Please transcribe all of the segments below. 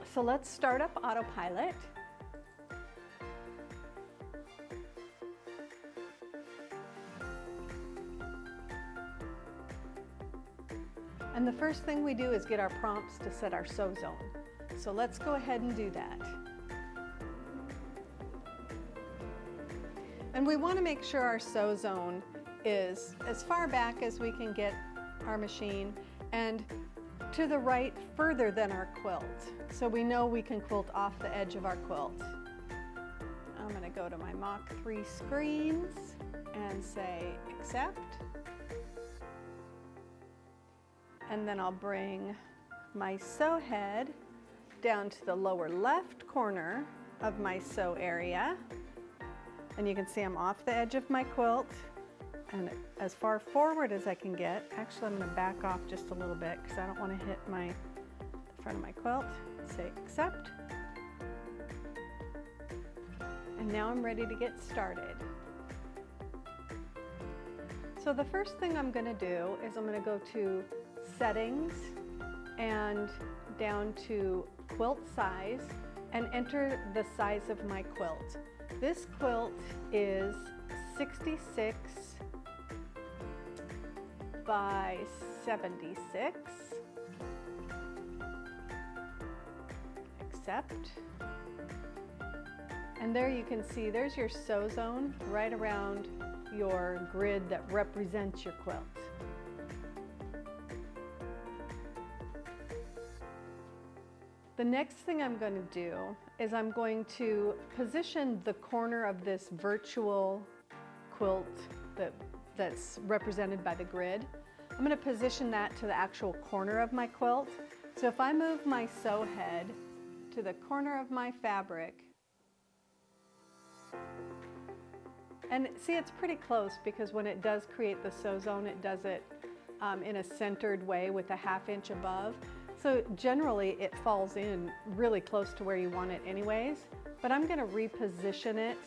So let's start up AutoPilot. And the first thing we do is get our prompts to set our sew zone. So let's go ahead and do that. And we want to make sure our sew zone is as far back as we can get our machine and to the right further than our quilt. So we know we can quilt off the edge of our quilt. I'm going to go to my Mach 3 screens and say accept. And then I'll bring my sew head down to the lower left corner of my sew area. And you can see I'm off the edge of my quilt and as far forward as I can get. Actually, I'm going to back off just a little bit because I don't want to hit the front of my quilt. Say accept. And now I'm ready to get started. So the first thing I'm going to do is I'm going to go to settings and down to quilt size and enter the size of my quilt. This quilt is 66 by 76. Accept. And there you can see there's your sew zone right around your grid that represents your quilt. The next thing I'm going to do is I'm going to position the corner of this virtual quilt that's represented by the grid. I'm going to position that to the actual corner of my quilt. So if I move my sew head to the corner of my fabric, and see it's pretty close because when it does create the sew zone, it does it in a centered way with a ½ inch above. So generally it falls in really close to where you want it anyways, but I'm going to reposition it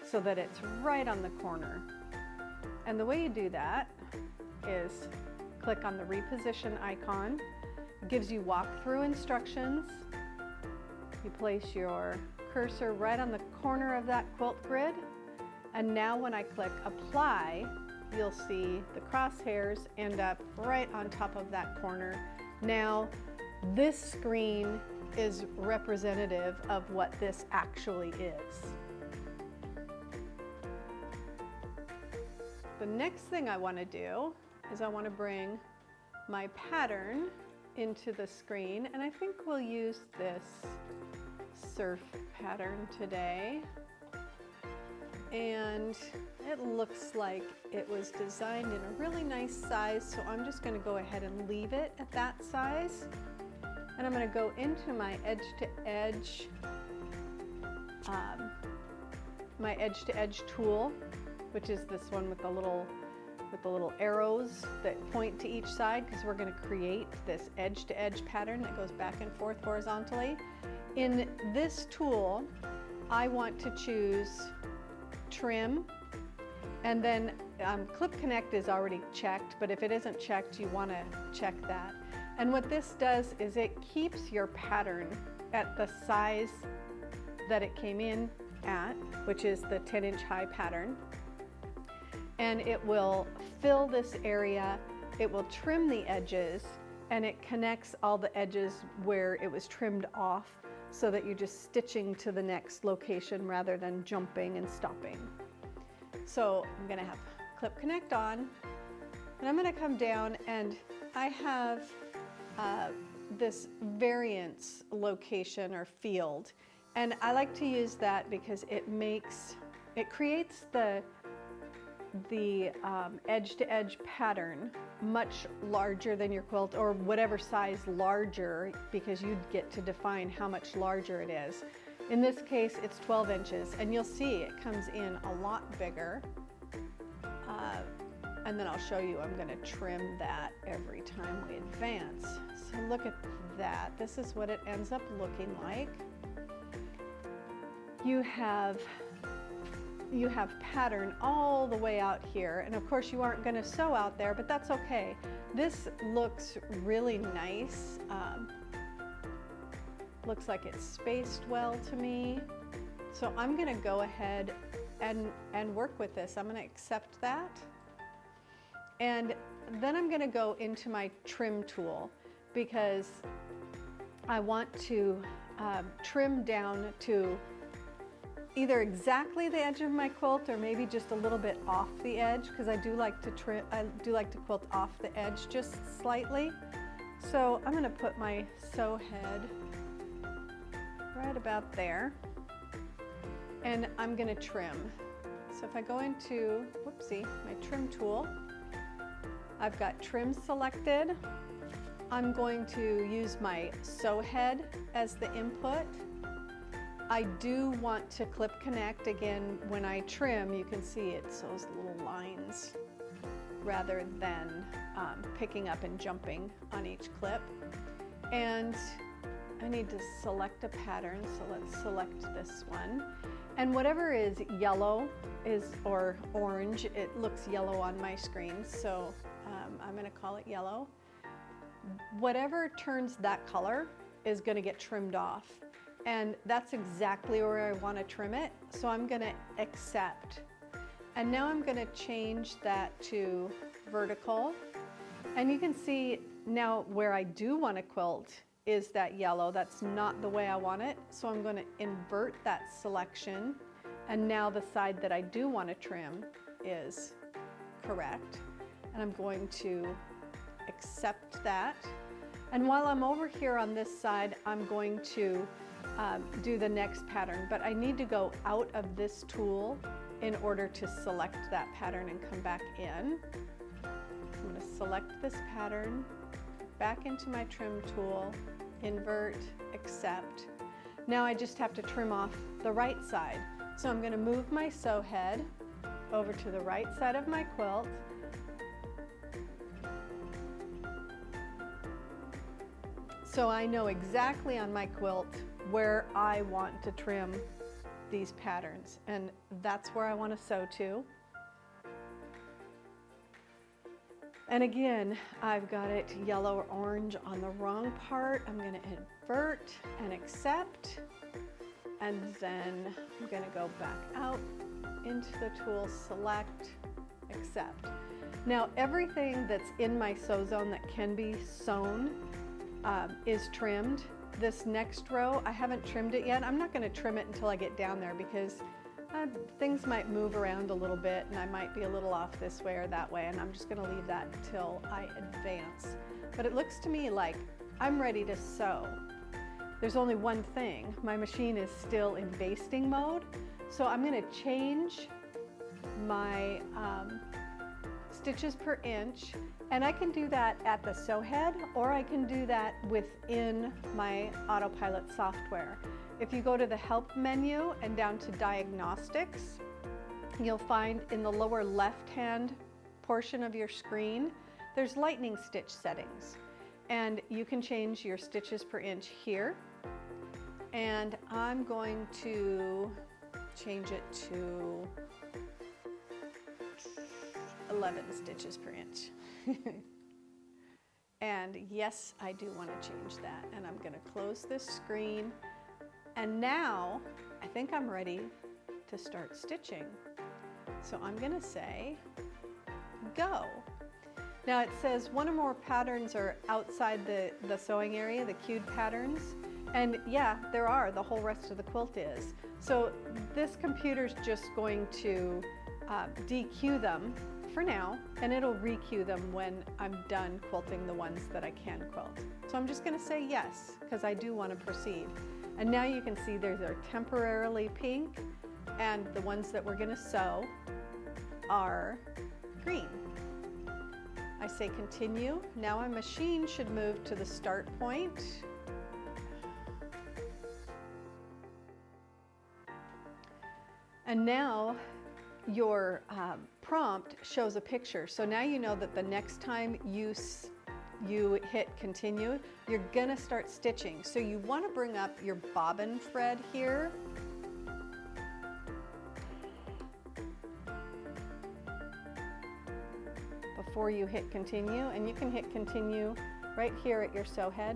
so that it's right on the corner. And the way you do that is click on the reposition icon. It gives you walkthrough instructions. You place your cursor right on the corner of that quilt grid. And now when I click apply, you'll see the crosshairs end up right on top of that corner. Now, this screen is representative of what this actually is. The next thing I want to do is I want to bring my pattern into the screen, and I think we'll use this surf pattern today. And it looks like it was designed in a really nice size, so I'm just going to go ahead and leave it at that size. And I'm going to go into my edge-to-edge tool, which is this one with the little arrows that point to each side, because we're going to create this edge-to-edge pattern that goes back and forth horizontally. In this tool, I want to choose trim, and then Clip Connect is already checked, but if it isn't checked, you want to check that. And what this does is it keeps your pattern at the size that it came in at, which is the 10-inch high pattern. And it will fill this area, it will trim the edges, and it connects all the edges where it was trimmed off so that you're just stitching to the next location rather than jumping and stopping. So I'm going to have Clip Connect on, and I'm going to come down, and I have this variance location or field, and I like to use that because it creates the edge-to-edge pattern much larger than your quilt, or whatever size larger, because you'd get to define how much larger it is. In this case, it's 12 inches, and you'll see it comes in a lot bigger. And then I'll show you, I'm going to trim that every time we advance. So look at that. This is what it ends up looking like. You have pattern all the way out here, and of course you aren't going to sew out there, but that's okay. This looks really nice Looks like it's spaced well to me. So I'm gonna go ahead and work with this. I'm gonna accept that. And then I'm gonna go into my trim tool because I want to trim down to either exactly the edge of my quilt or maybe just a little bit off the edge, because I do like to quilt off the edge just slightly. So I'm gonna put my sew head right about there, and I'm gonna trim. So if I go into, whoopsie, my trim tool, I've got trim selected. I'm going to use my sew head as the input. I do want to clip connect. Again, when I trim, you can see it's those little lines rather than picking up and jumping on each clip. And I need to select a pattern, so let's select this one. And whatever is yellow or orange, it looks yellow on my screen, so I'm gonna call it yellow. Whatever turns that color is gonna get trimmed off. And that's exactly where I wanna trim it, so I'm gonna accept. And now I'm gonna change that to vertical. And you can see now where I do wanna quilt is that yellow. That's not the way I want it, so I'm gonna invert that selection. And now the side that I do wanna trim is correct. And I'm going to accept that. And while I'm over here on this side, I'm going to do the next pattern, but I need to go out of this tool in order to select that pattern and come back in. I'm going to select this pattern, back into my trim tool, invert, accept. Now I just have to trim off the right side. So I'm going to move my sew head over to the right side of my quilt. So I know exactly on my quilt where I want to trim these patterns, and that's where I want to sew to. And again, I've got it yellow or orange on the wrong part. I'm going to invert and accept, and then I'm going to go back out into the tool, select, accept. Now everything that's in my sew zone that can be sewn is trimmed. This next row, I haven't trimmed it yet. I'm not going to trim it until I get down there because things might move around a little bit and I might be a little off this way or that way, and I'm just going to leave that till I advance. But it looks to me like I'm ready to sew. There's only one thing. My machine is still in basting mode, so I'm going to change my stitches per inch, and I can do that at the sew head, or I can do that within my AutoPilot software. If you go to the help menu and down to diagnostics, you'll find in the lower left hand portion of your screen there's lightning stitch settings, and you can change your stitches per inch here, and I'm going to change it to 11 stitches per inch. And yes, I do want to change that, and I'm going to close this screen, and now I think I'm ready to start stitching. So I'm going to say go. Now it says one or more patterns are outside the sewing area, the queued patterns, and yeah, there are. The whole rest of the quilt is. So this computer's just going to dequeue them for now, and it'll requeue them when I'm done quilting the ones that I can quilt. So I'm just going to say yes, because I do want to proceed. And now you can see they're temporarily pink, and the ones that we're going to sew are green. I say continue. Now my machine should move to the start point. And now your prompt shows a picture. So now you know that the next time you hit continue, you're gonna start stitching. So you want to bring up your bobbin thread here. Before you hit continue, and you can hit continue right here at your sew head.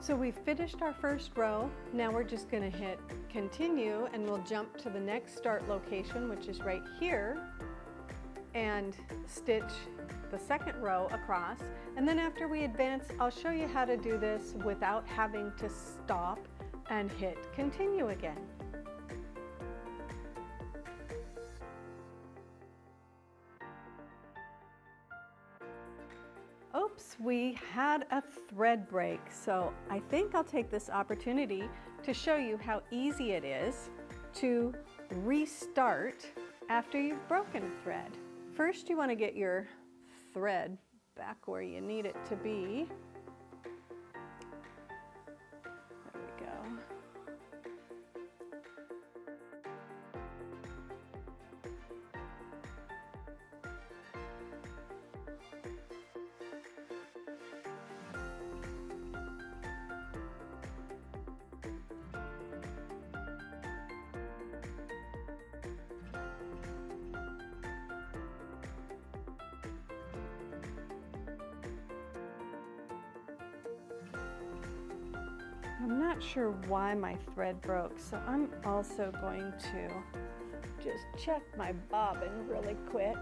So we've finished our first row. Now we're just going to hit continue and we'll jump to the next start location, which is right here, and stitch the second row across. And then after we advance, I'll show you how to do this without having to stop and hit continue again. Oops, we had a thread break, so I think I'll take this opportunity to show you how easy it is to restart after you've broken a thread. First, you want to get your thread back where you need it to be. There we go. I'm not sure why my thread broke, so I'm also going to just check my bobbin really quick.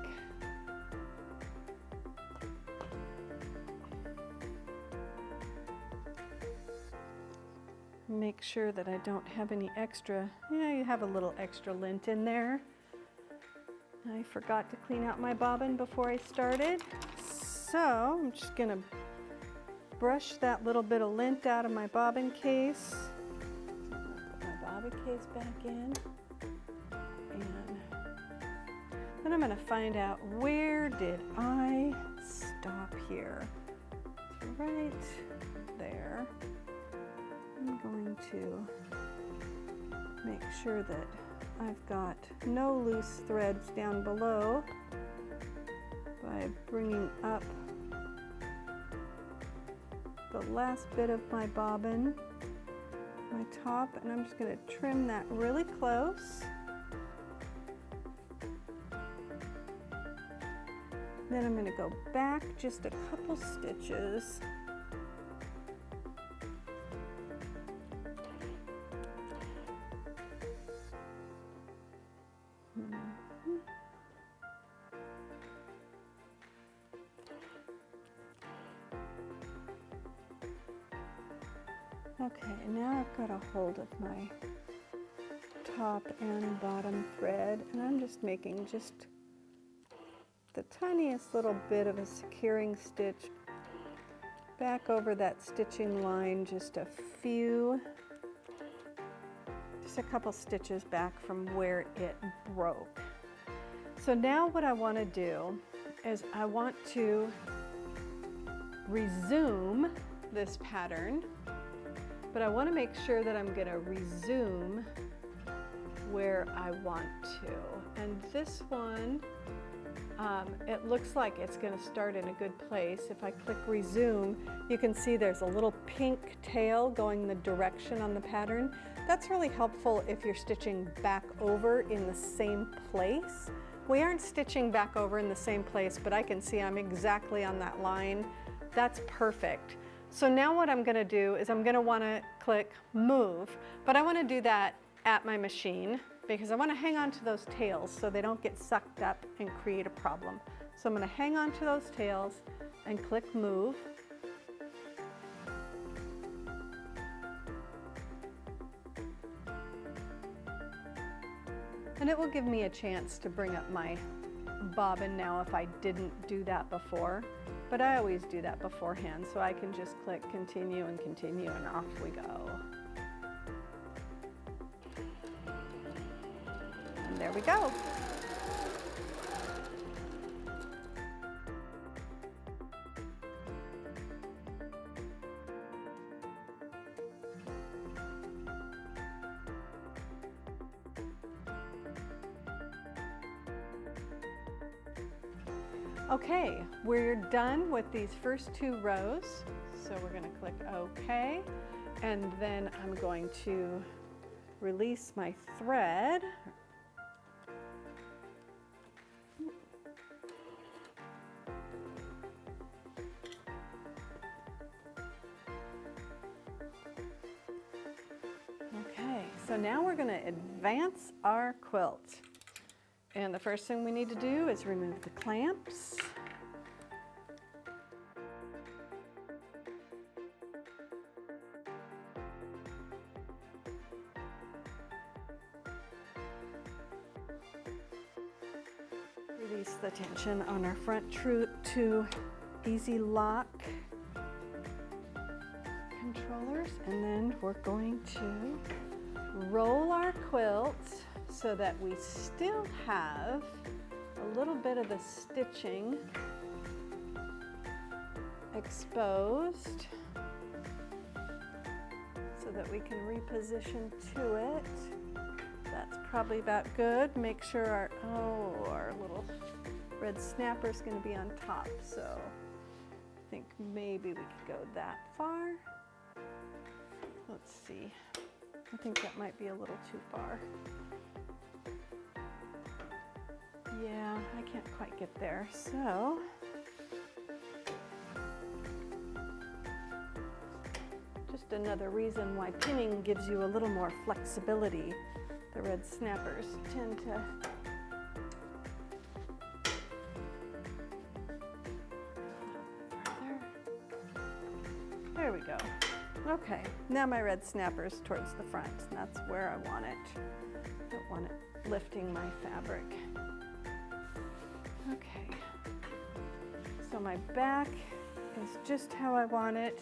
Make sure that I don't have any extra, yeah, you have a little extra lint in there. I forgot to clean out my bobbin before I started, so I'm just gonna brush that little bit of lint out of my bobbin case. Put my bobbin case back in. And then I'm going to find out, where did I stop here? Right there. I'm going to make sure that I've got no loose threads down below by bringing up the last bit of my bobbin, my top, and I'm just going to trim that really close. Then I'm going to go back just a couple stitches. Okay, now I've got a hold of my top and bottom thread, and I'm just making just the tiniest little bit of a securing stitch back over that stitching line, just a couple stitches back from where it broke. So now what I want to do is I want to resume this pattern, but I want to make sure that I'm going to resume where I want to. And this one, it looks like it's going to start in a good place. If I click resume, you can see there's a little pink tail going the direction on the pattern. That's really helpful if you're stitching back over in the same place. We aren't stitching back over in the same place, but I can see I'm exactly on that line. That's perfect. So now what I'm going to do is I'm going to want to click move, but I want to do that at my machine because I want to hang on to those tails so they don't get sucked up and create a problem. So I'm going to hang on to those tails and click move. And it will give me a chance to bring up my bobbin now if I didn't do that before. But I always do that beforehand, so I can just click continue and continue, and off we go. And there we go. Okay, we're done with these first two rows. So we're going to click OK, and then I'm going to release my thread. So now we're going to advance our quilt. And the first thing we need to do is remove the clamps. Release the tension on our front two easy lock controllers, and then we're going to roll our quilt so that we still have a little bit of the stitching exposed so that we can reposition to it. That's probably about good. Make sure our little red snapper is going to be on top, so I think maybe we could go that far. Let's see. I think that might be a little too far. Yeah, I can't quite get there, so just another reason why pinning gives you a little more flexibility. The red snappers tend to further. There we go. Okay, now my red snapper's towards the front, and that's where I want it. I don't want it lifting my fabric. Okay, so my back is just how I want it.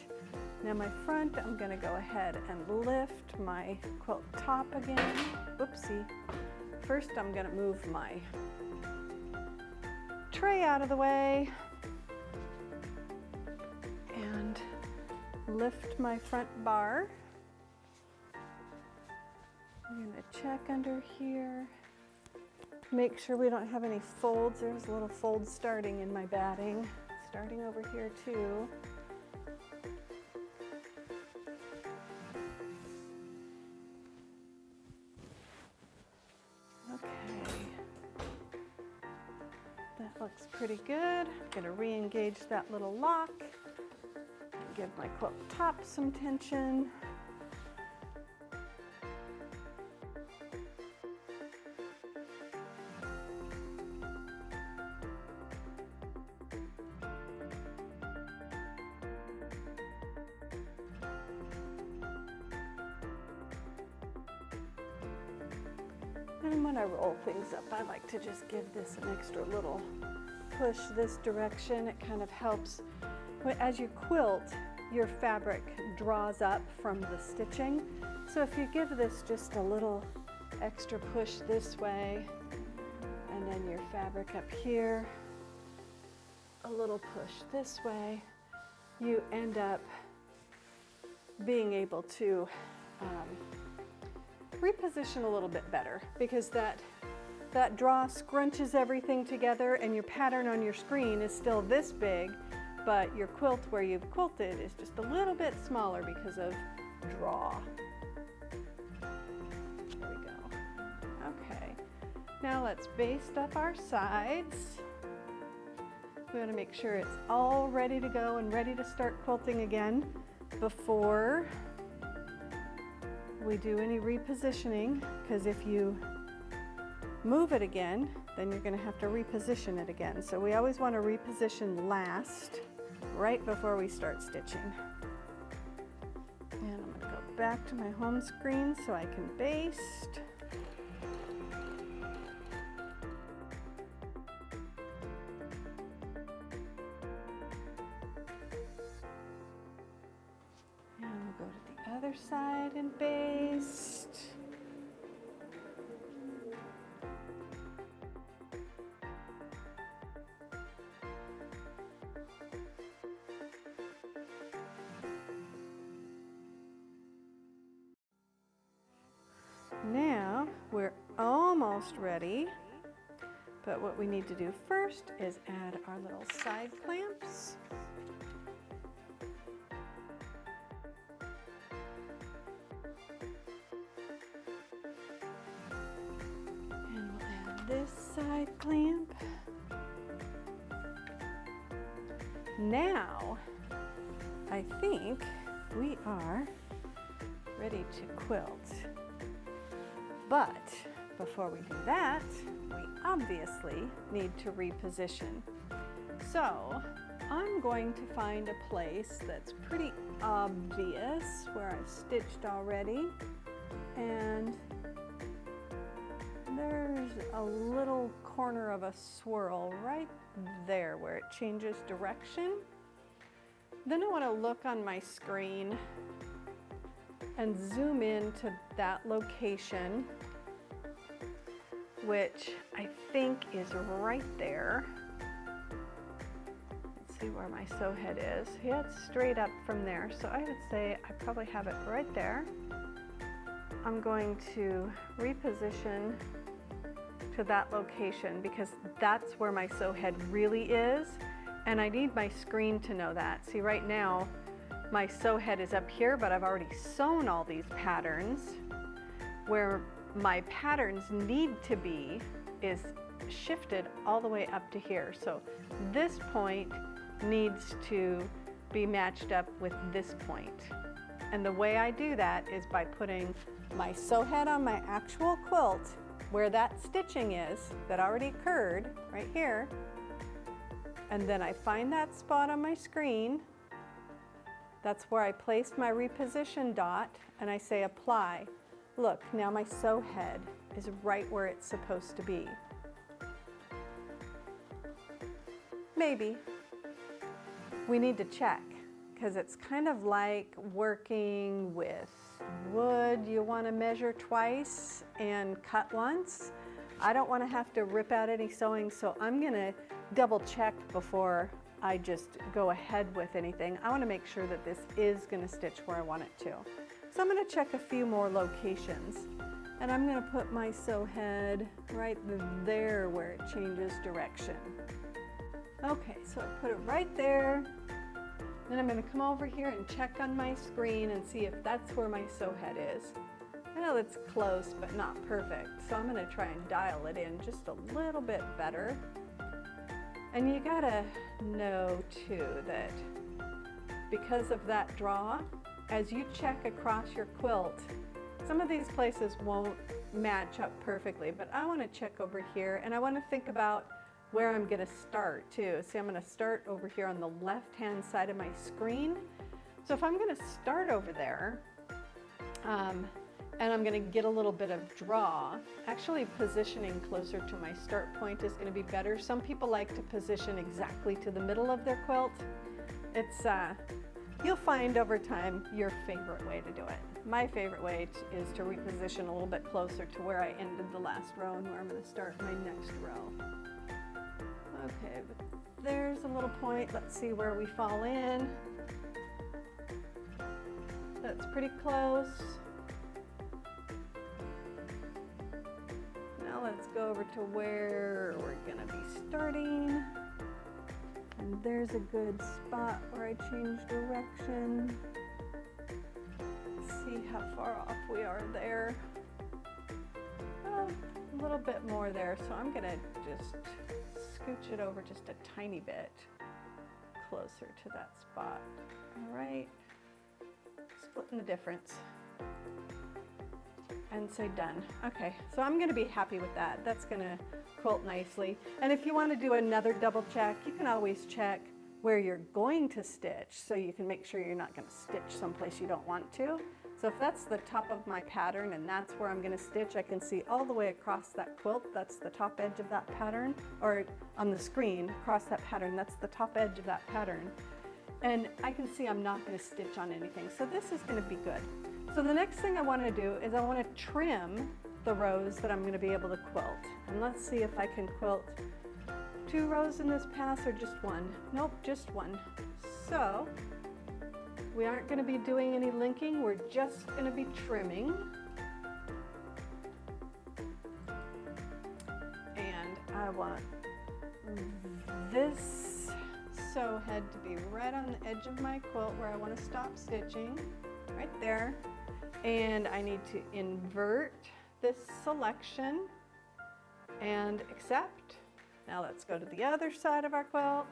Now my front, I'm gonna go ahead and lift my quilt top again. Whoopsie. First, I'm gonna move my tray out of the way and lift my front bar. I'm gonna check under here. Make sure we don't have any folds. There's a little fold starting in my batting. Starting over here too. Looks pretty good. I'm going to re-engage that little lock and give my quilt top some tension. And when I roll things up, I like to just give this an extra little push this direction. It kind of helps. As you quilt, your fabric draws up from the stitching. So if you give this just a little extra push this way, and then your fabric up here, a little push this way, you end up being able to reposition a little bit better, because that draw scrunches everything together, and your pattern on your screen is still this big, but your quilt where you've quilted is just a little bit smaller because of draw. There we go. Okay, now let's baste up our sides. We want to make sure it's all ready to go and ready to start quilting again before we do any repositioning, because if you move it again, then you're going to have to reposition it again. So we always want to reposition last, right before we start stitching. And I'm going to go back to my home screen so I can baste. And we'll go to the other side and baste. Now we're almost ready, but what we need to do first is add our little side clamps. And we'll add this side clamp. Now, I think we are ready to quilt. But before we do that, we obviously need to reposition. So I'm going to find a place that's pretty obvious where I've stitched already. And there's a little corner of a swirl right there where it changes direction. Then I want to look on my screen and zoom in to that location, which I think is right there. Let's see where my sew head is. Yeah, it's straight up from there. So I would say I probably have it right there. I'm going to reposition to that location because that's where my sew head really is, and I need my screen to know that. See, right now my sew head is up here, but I've already sewn all these patterns. Where my patterns need to be is shifted all the way up to here. So this point needs to be matched up with this point. And the way I do that is by putting my sew head on my actual quilt where that stitching is that already occurred right here. And then I find that spot on my screen. That's where I placed my reposition dot, and I say apply. Look, now my sew head is right where it's supposed to be. Maybe. We need to check, because it's kind of like working with wood. You want to measure twice and cut once. I don't want to have to rip out any sewing, so I'm going to double check before I just go ahead with anything. I want to make sure that this is going to stitch where I want it to. So I'm going to check a few more locations, and I'm going to put my sew head right there where it changes direction. Okay, so I put it right there. Then I'm going to come over here and check on my screen and see if that's where my sew head is. I know it's close, but not perfect, so I'm going to try and dial it in just a little bit better. And you gotta know too that because of that draw, as you check across your quilt, some of these places won't match up perfectly, but I want to check over here and I want to think about where I'm going to start too. See, I'm going to start over here on the left hand side of my screen. So if I'm going to start over there, and I'm going to get a little bit of draw, actually positioning closer to my start point is going to be better. Some people like to position exactly to the middle of their quilt. It's you'll find over time your favorite way to do it. My favorite way is to reposition a little bit closer to where I ended the last row and where I'm going to start my next row. Okay, but there's a little point. Let's see where we fall in. That's pretty close. Now let's go over to where we're going to be starting. And there's a good spot where I change direction. See how far off we are there. Oh, a little bit more there, so I'm going to just scooch it over just a tiny bit closer to that spot. All right, splitting the difference and say done. Okay, so I'm going to be happy with that. That's going to quilt nicely. And if you want to do another double check, you can always check where you're going to stitch so you can make sure you're not going to stitch someplace you don't want to. So if that's the top of my pattern and that's where I'm going to stitch, I can see all the way across that quilt, that's the top edge of that pattern, or on the screen across that pattern, that's the top edge of that pattern. And I can see I'm not going to stitch on anything. So this is going to be good. So the next thing I want to do is I want to trim the rows that I'm going to be able to quilt. And let's see if I can quilt 2 rows in this pass or just 1. Nope, just 1. So we aren't going to be doing any linking, we're just going to be trimming. And I want this sew head to be right on the edge of my quilt where I want to stop stitching, right there. And I need to invert this selection and accept. Now let's go to the other side of our quilt.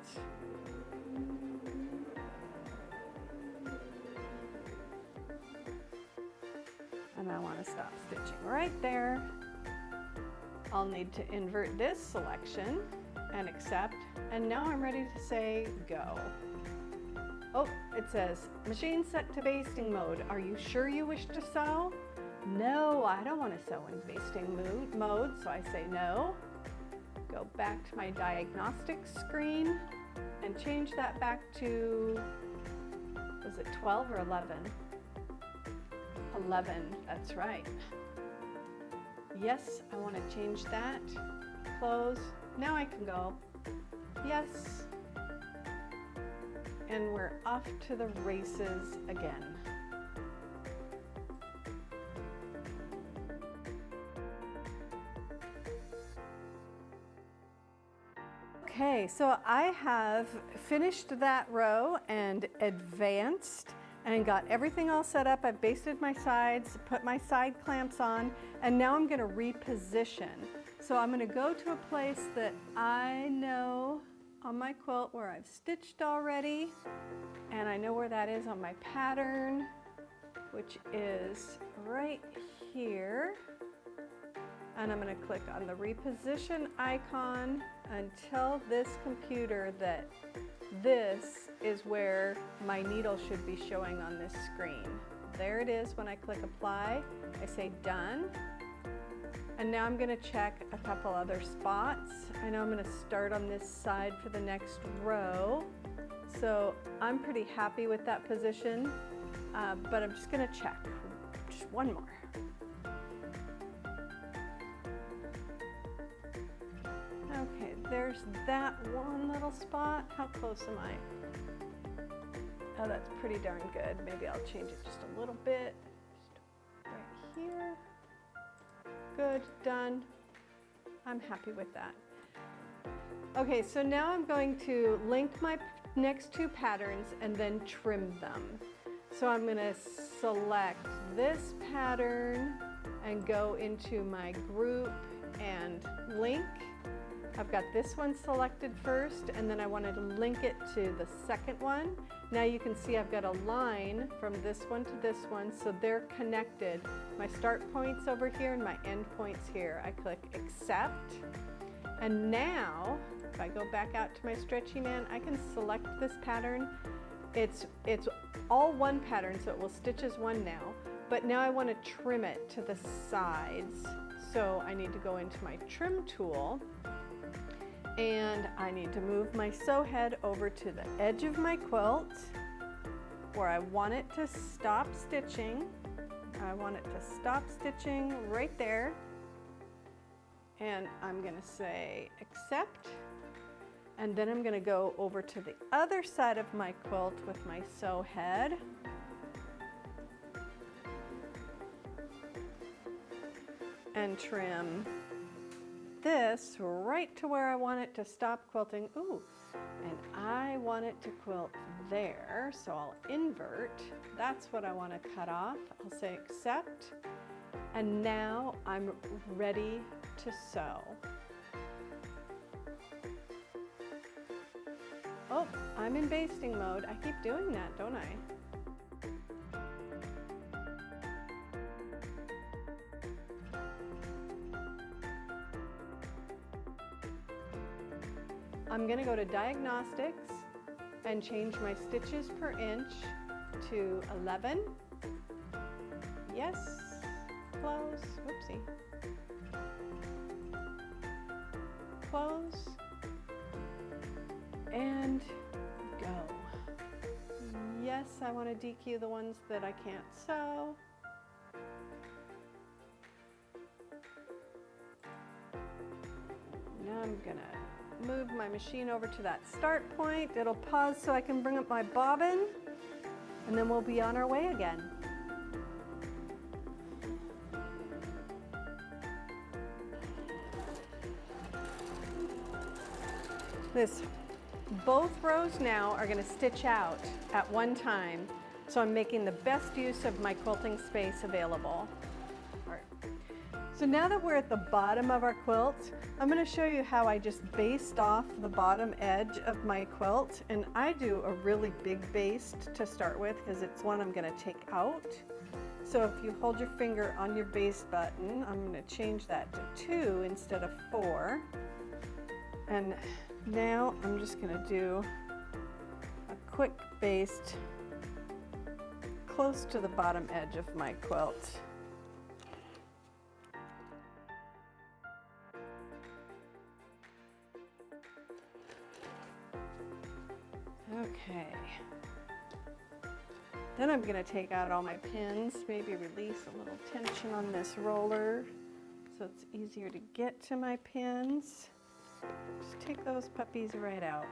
And and I want to stop stitching right there. I'll need to invert this selection and accept, and now I'm ready to say go. Oh, it says, machine set to basting mode. Are you sure you wish to sew? No, I don't want to sew in basting mode, so I say no. Go back to my diagnostics screen and change that back to, was it 12 or 11? 11, that's right. Yes, I want to change that. Close. Now I can go. Yes. And we're off to the races again. Okay, so I have finished that row and advanced and got everything all set up. I've basted my sides, put my side clamps on, and now I'm going to reposition. So I'm going to go to a place that I know on my quilt where I've stitched already, and I know where that is on my pattern, which is right here. And I'm going to click on the reposition icon and tell this computer that this is where my needle should be showing on this screen. There it is. When I click apply, I say done. And now I'm going to check a couple other spots. I know I'm going to start on this side for the next row. So I'm pretty happy with that position, but I'm just going to check. Just one more. Okay, there's that one little spot. How close am I? Oh, that's pretty darn good. Maybe I'll change it just a little bit. Just right here. Good, done. I'm happy with that. Okay, so now I'm going to link my next two patterns and then trim them. So I'm going to select this pattern and go into my group and link. I've got this one selected first, and then I wanted to link it to the second one. Now you can see I've got a line from this one to this one, so they're connected. My start point's over here and my end point's here. I click accept, and now if I go back out to my stretchy man, I can select this pattern. It's all one pattern, so it will stitch as one now, but now I want to trim it to the sides. So I need to go into my trim tool, and I need to move my sew head over to the edge of my quilt where I want it to stop stitching. I want it to stop stitching right there. And I'm going to say accept. And then I'm going to go over to the other side of my quilt with my sew head. And trim this right to where I want it to stop quilting. Ooh, and I want it to quilt there, so I'll invert. That's what I want to cut off. I'll say accept, and now I'm ready to sew. Oh, I'm in basting mode. I keep doing that, don't I? I'm going to go to diagnostics and change my stitches per inch to 11. Yes, close, whoopsie. Close, and go. Yes, I want to DQ the ones that I can't sew. Now I'm going to move my machine over to that start point. It'll pause so I can bring up my bobbin, and then we'll be on our way again. Both rows now are going to stitch out at one time, so I'm making the best use of my quilting space available. All right. So now that we're at the bottom of our quilt, I'm going to show you how I just based off the bottom edge of my quilt, and I do a really big baste to start with because it's one I'm going to take out. So if you hold your finger on your base button, I'm going to change that to 2 instead of 4. And now I'm just going to do a quick baste close to the bottom edge of my quilt. Okay. Then I'm going to take out all my pins, maybe release a little tension on this roller so it's easier to get to my pins. Just take those puppies right out.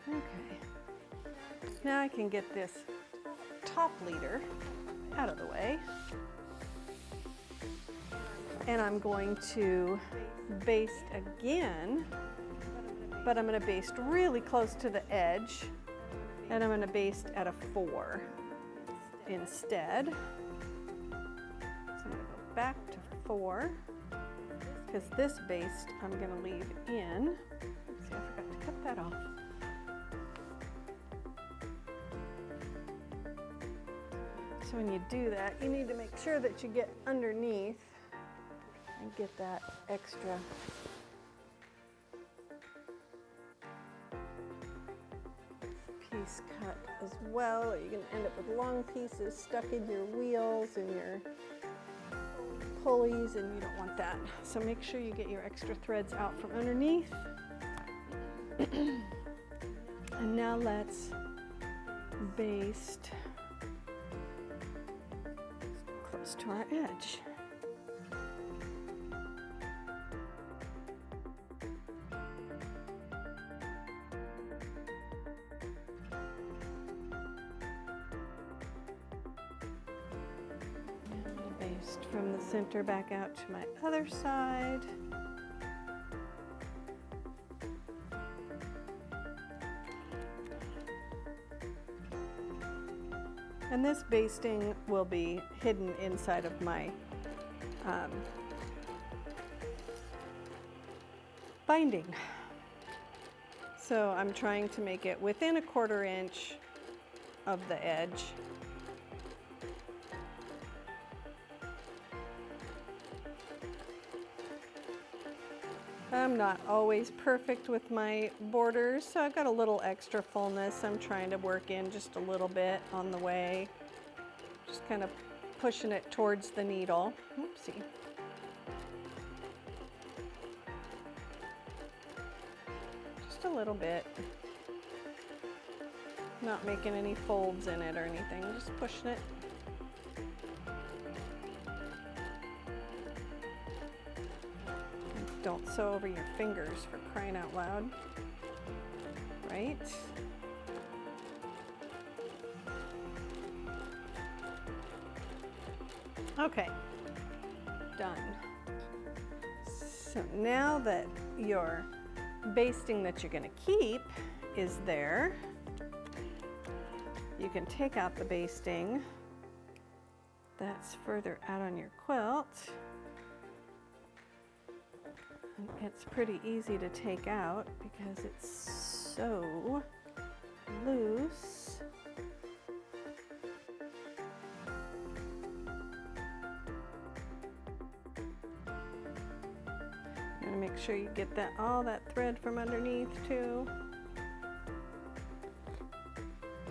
Okay. Now I can get this top leader out of the way. And I'm going to baste again, but I'm going to baste really close to the edge, and I'm going to baste at a 4 instead. So I'm going to go back to 4, because this baste I'm going to leave in. Let's see, I forgot to cut that off. So when you do that, you need to make sure that you get underneath and get that extra piece cut as well. You're going to end up with long pieces stuck in your wheels and your pulleys, and you don't want that. So make sure you get your extra threads out from underneath. And now let's baste close to our edge. From the center back out to my other side. And this basting will be hidden inside of my binding. So I'm trying to make it within a 1/4 inch of the edge. I'm not always perfect with my borders, so I've got a little extra fullness I'm trying to work in just a little bit on the way. Just kind of pushing it towards the needle. Oopsie. Just a little bit. Not making any folds in it or anything, just pushing it. Don't sew over your fingers, for crying out loud, right? Okay, done. So now that your basting that you're going to keep is there, you can take out the basting that's further out on your quilt. It's pretty easy to take out because it's so loose. I'm going to make sure you get all that thread from underneath too.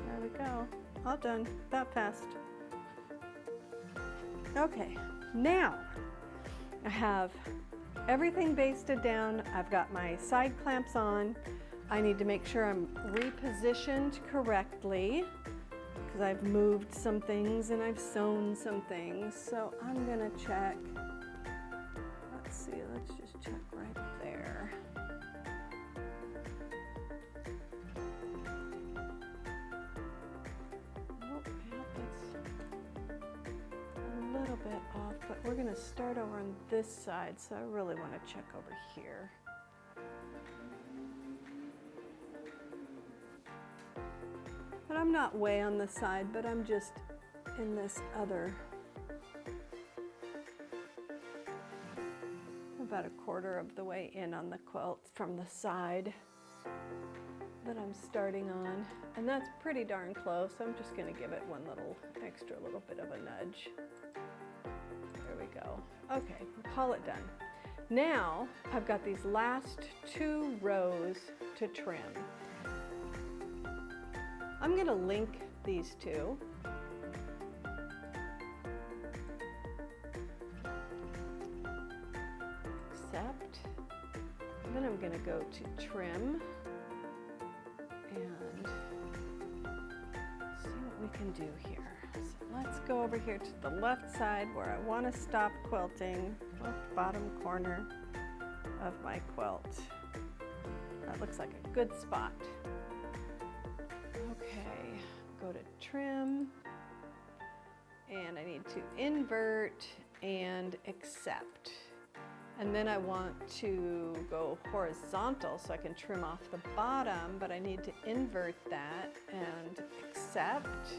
There we go. All done. That fast. Okay, now I have everything basted down. I've got my side clamps on. I need to make sure I'm repositioned correctly because I've moved some things and I've sewn some things. So I'm gonna check. Let's see, let's just check right there. Oh, yeah, that's a little bit off, but we're going to start over on this side, so I really want to check over here. But I'm not way on the side, but I'm just in this other. about a quarter of the way in on the quilt from the side that I'm starting on. And that's pretty darn close. I'm just gonna give it one little extra little bit of a nudge. There we go. Okay, we'll call it done. Now I've got these last 2 rows to trim. I'm gonna link these 2. Accept. Then I'm gonna go to trim and see what we can do here. So let's go over here to the left side where I want to stop quilting, left bottom corner of my quilt. That looks like a good spot. Okay, go to trim, and I need to invert and accept. And then I want to go horizontal so I can trim off the bottom, but I need to invert that and accept.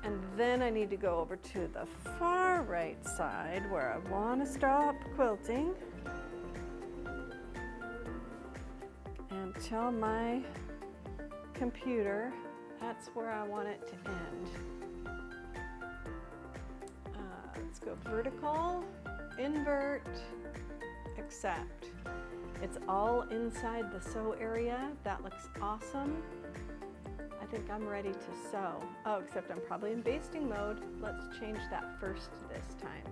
And then I need to go over to the far right side where I want to stop quilting and tell my computer that's where I want it to end. Let's go vertical, invert, accept. It's all inside the sew area. That looks awesome. I think I'm ready to sew. Oh, except I'm probably in basting mode. Let's change that first this time.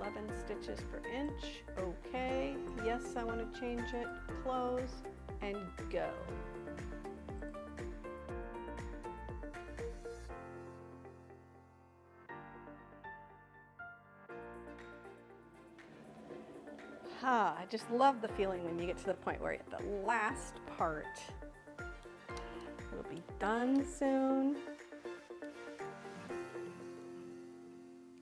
11 stitches per inch. Okay. Yes, I want to change it. Close and go. I just love the feeling when you get to the point where the last part will be done soon.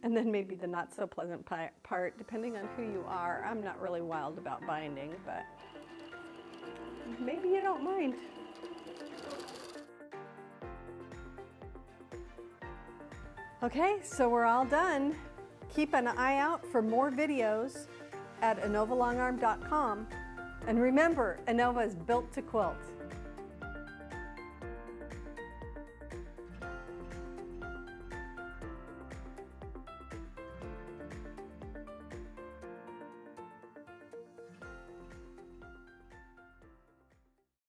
And then maybe the not so pleasant part, depending on who you are. I'm not really wild about binding, but maybe you don't mind. Okay, so we're all done. Keep an eye out for more videos at AnovaLongarm.com. And remember, Anova is built to quilt.